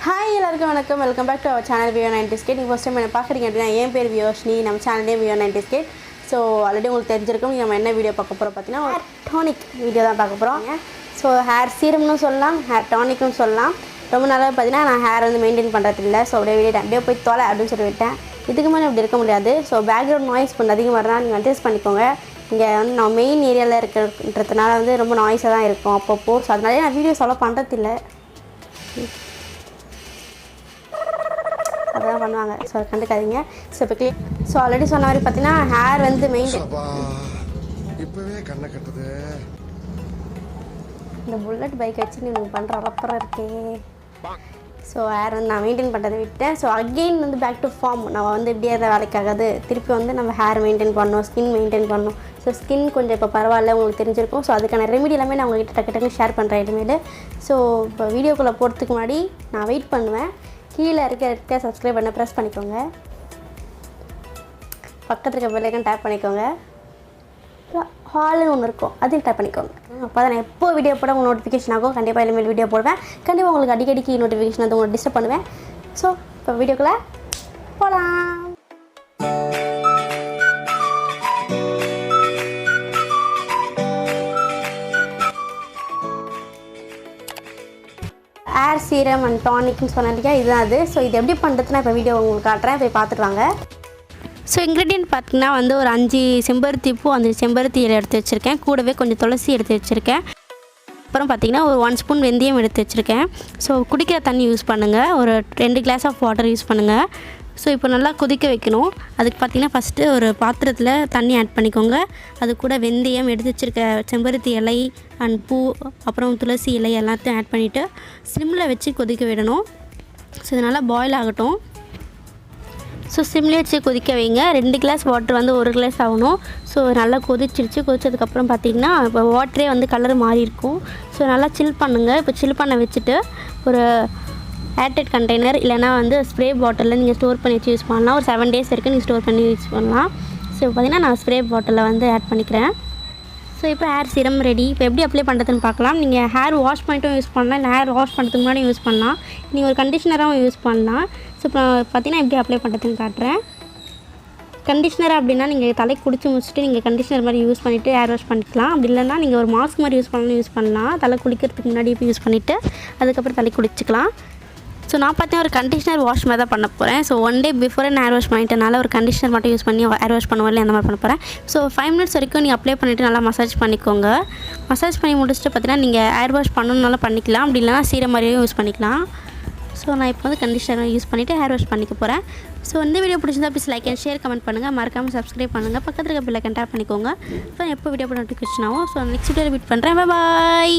Hi எல்லாருக்கும் வணக்கம் welcome back to our channel V90 Skate நீங்க ஃபர்ஸ்ட் டைம் என்ன பாக்குறீங்க அப்படினா என் பேர் வியோஷ்னி நம்ம channel name V90 Skate so already உங்களுக்கு தெரிஞ்சிருக்கும் நம்ம என்ன வீடியோ பார்க்க போறோம் பாத்தீங்கன்னா ஒரு டானிக் வீடியோ தான் பார்க்க போறோம் சோ ஹேர் சீரம்னு சொல்லலாம் ஹேர் டானிக்னு சொல்லலாம் ரொம்ப நாளா பாத்தீங்கன்னா நான் ஹேர் வந்து மெயின்टेन பண்றது இல்ல சோ அப்படியே போய் தோலை அப்படினு சொல்லி விட்டேன் இதுக்கு மேல அப்படி இருக்க முடியாது சோ பேக்ரவுண்ட் நாய்ஸ் கொஞ்சம் அதிகமா வரனா நீங்க அட்ஜஸ்ட் பண்ணிக்கோங்க இங்க வந்து நான் மெயின் ஏரியால இருக்கறதுனால வந்து ரொம்ப நாய்ஸா தான் இருக்கும் அப்பப்போ சோ அதனால நான் வீடியோ சொல்ல பண்றது இல்ல அதான் பண்ணுவாங்க சோ கண்டுக்காதீங்க சோ ஆல்ரெடி சொன்ன மாதிரி பாத்தீனா ஹேர் வந்து மெயின்டெய்ன் இப்பவே கண்ண கட்டுது இந்த புல்லட் பைக் வச்சு நீங்க பண்ற ரப்பரா இருக்கே சோ ஹேர் வந்து நான் மெயின்டெய்ன் பண்றதை விட்டேன் சோ அகைன் வந்து பேக் டு ஃபார்ம் நான் வந்து இப்படியே தான் வேலைக்காகாது திருப்பி வந்து நம்ம ஹேர் மெயின்டெய்ன் பண்ணனும் ஸ்கின் மெயின்டெய்ன் பண்ணனும் சோ ஸ்கின் கொஞ்சம் இப்ப பரவாயில்லை உங்களுக்கு தெரிஞ்சிருக்கும் சோ அதுக்கான ரெமெடி எல்லாமே நான் உங்ககிட்ட டக்கு ஷேர் பண்றேன் இனிமேல் சோ இப்போ வீடியோக்குள்ள போறதுக்கு முன்னாடி நான் வெயிட் பண்ணுவேன் கீழ இருக்க சப்ஸ்கிரைப் பண்ண பிரஸ் பண்ணிக்கோங்க பக்கத்துல இருக்க பெல் ஐகான் டேப் பண்ணிக்கோங்க ஹால்னு ஒன்று இருக்கும் அதையும் டேப் பண்ணிக்கோங்க அப்போ நான் எப்போ வீடியோ போட உங்களுக்கு நோட்டிஃபிகேஷன் ஆகும் கண்டிப்பாக இனிமேல் வீடியோ போடுவேன் கண்டிப்பாக உங்களுக்கு அடிக்கடிக்கு நோட்டிஃபிகேஷன் வந்து உங்களுக்கு டிஸ்டர்ப் பண்ணுவேன் ஸோ இப்போ வீடியோக்குள்ளே போகலாம் ஹேர் சீரம் அண்ட் டானிக்னு சொன்னதுக்கே இதுதான் அது ஸோ இது எப்படி பண்ணுறதுனா இப்போ வீடியோ உங்களுக்கு காட்டுறேன் போய் பார்த்துட்டு வாங்க ஸோ இன்க்ரீடியன்ட் பார்த்தீங்கன்னா வந்து ஒரு 5 செம்பருத்தி பூ 5 செம்பருத்தி இலை எடுத்து வச்சுருக்கேன் கூடவே கொஞ்சம் துளசி எடுத்து வச்சுருக்கேன் அப்புறம் பார்த்திங்கன்னா ஒரு 1 ஸ்பூன் வெந்தயம் எடுத்து வச்சுருக்கேன் ஸோ குடிக்கிற தண்ணி யூஸ் பண்ணுங்கள் ஒரு 2 கிளாஸ் ஆஃப் வாட்டர் யூஸ் பண்ணுங்கள் ஸோ இப்போ நல்லா கொதிக்க வைக்கணும் அதுக்கு பார்த்திங்கன்னா ஃபஸ்ட்டு ஒரு பாத்திரத்தில் தண்ணி ஆட் பண்ணிக்கோங்க அது கூட வெந்தயம் எடுத்து வச்சுருக்க செம்பருத்தி இலை அண்ட் பூ அப்புறம் துளசி இலை எல்லாத்தையும் ஆட் பண்ணிவிட்டு சிம்மில் வச்சு கொதிக்க விடணும் ஸோ இது நல்லா பாயில் ஆகட்டும் ஸோ சிம்மில் வச்சு கொதிக்க வைங்க 2 கிளாஸ் வாட்டர் வந்து 1 கிளாஸ் ஆகணும் ஸோ நல்லா கொதிச்சதுக்கப்புறம் பார்த்திங்கன்னா இப்போ வாட்டரே வந்து கலர் மாறி இருக்கும் ஸோ நல்லா சில் பண்ணுங்கள் இப்போ சில் பண்ண வச்சுட்டு ஒரு ஏர்டைட் கண்டெய்னர் இல்லைனா வந்து ஸ்ப்ரே பாட்டிலில் நீங்கள் ஸ்டோர் பண்ணி வச்சு யூஸ் பண்ணலாம் ஒரு 7 டேஸ் வரைக்கும் நீங்கள் ஸ்டோர் பண்ணி யூஸ் பண்ணலாம் ஸோ பார்த்திங்கன்னா நான் ஸ்ப்ரே பாட்டிலில் வந்து ஆட் பண்ணிக்கிறேன் ஸோ இப்போ ஹேர் சீரம் ரெடி இப்போ எப்படி அப்ளை பண்ணுறதுன்னு பார்க்கலாம் நீங்கள் ஹேர் வாஷ் பண்ணிட்டும் யூஸ் பண்ணலாம் இல்லை ஹேர் வாஷ் பண்ணுறதுக்கு முன்னாடி யூஸ் பண்ணலாம் நீங்கள் ஒரு கண்டிஷ்னராகவும் யூஸ் பண்ணலாம் ஸோ இப்போ பார்த்திங்கன்னா எப்படி அப்ளை பண்ணுறதுன்னு காட்டுறேன் கண்டிஷ்னர் அப்படின்னா நீங்கள் தலைக்கு குடிச்சு முடிச்சுட்டு நீங்கள் கண்டிஷ்னர் மாதிரி யூஸ் பண்ணிவிட்டு ஹேர் வாஷ் பண்ணிக்கலாம் அப்படி இல்லைன்னா நீங்கள் ஒரு மாஸ்க் மாதிரி யூஸ் பண்ணலாம் தலை குளிக்கிறதுக்கு முன்னாடி இப்போ யூஸ் பண்ணிவிட்டு அதுக்கப்புறம் தலைக்கு குளிச்சிக்கலாம் ஸோ நான் பார்த்தீங்கன்னா ஒரு கண்டிஷ்னர் வாஷ் மாதிரி தான் பண்ண போகிறேன் ஸோ 1 டே பிஃபோரே நான் ஹேர் வாஷ் பண்ணிட்டனால ஒரு கண்டிஷ்னர் மட்டும் யூஸ் பண்ணி ஹேர் வாஷ் பண்ணுவோம் அந்த மாதிரி பண்ண போகிறேன் ஸோ 5 மினிட்ஸ் வரைக்கும் நீங்கள் அப்ளை பண்ணிவிட்டு நல்லா மசாஜ் பண்ணிக்கோங்க மசாஜ் பண்ணி முடிச்சுட்டு பார்த்தீங்கன்னா நீங்கள் ஹேர் வாஷ் பண்ணணுன்னாலும் பண்ணிக்கலாம் அப்படி இல்லைனா சீரம் மாதிரியும் யூஸ் பண்ணிக்கலாம் ஸோ நான் இப்போ வந்து கண்டிஷ்னர் யூஸ் பண்ணிவிட்டு ஹேர் வாஷ் பண்ணிக்க போகிறேன் ஸோ இந்த வீடியோ பிடிச்சிருந்தா please like and share comment பண்ணுங்கள் மறக்காமல் சப்ஸ்கிரைப் பண்ணுங்கள் பக்கத்தில் இருக்க பெல் ஐகான் டேப் பண்ணிக்கோங்க ஸோ எப்போ வீடியோ போட நோட்டிஃபிகேஷன் ஆகும் ஸோ நெக்ஸ்ட் வீடியோவில் மீட் பண்ணுறேன் பாய்